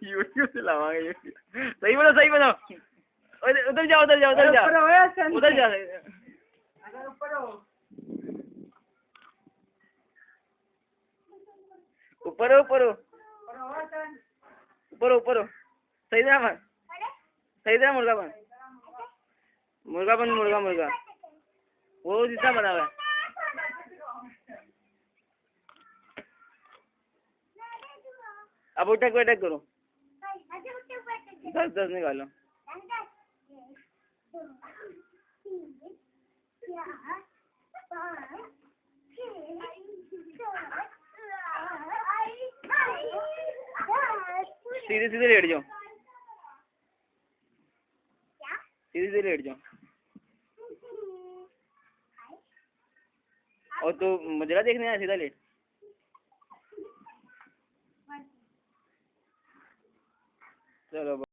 YouTube से लावांगे। सही बोलो, सही बोलो। उधर जाओ, उधर जाओ, उधर जाओ, उधर जाओ। ऊपर ऊपर ऊपर ऊपर सही तरह बन, सही तरह मुर्गा बन, मुर्गा बन, मुर्गा मुर्गा वो जितना बना हुआ है। अब उठक बैठक करो, 10-10 निकालो। सीधे सीधे लेट जाओ, सीधे सीधे लेट जाओ। और तो मुजरा देखने आया, सीधा लेट। चलो।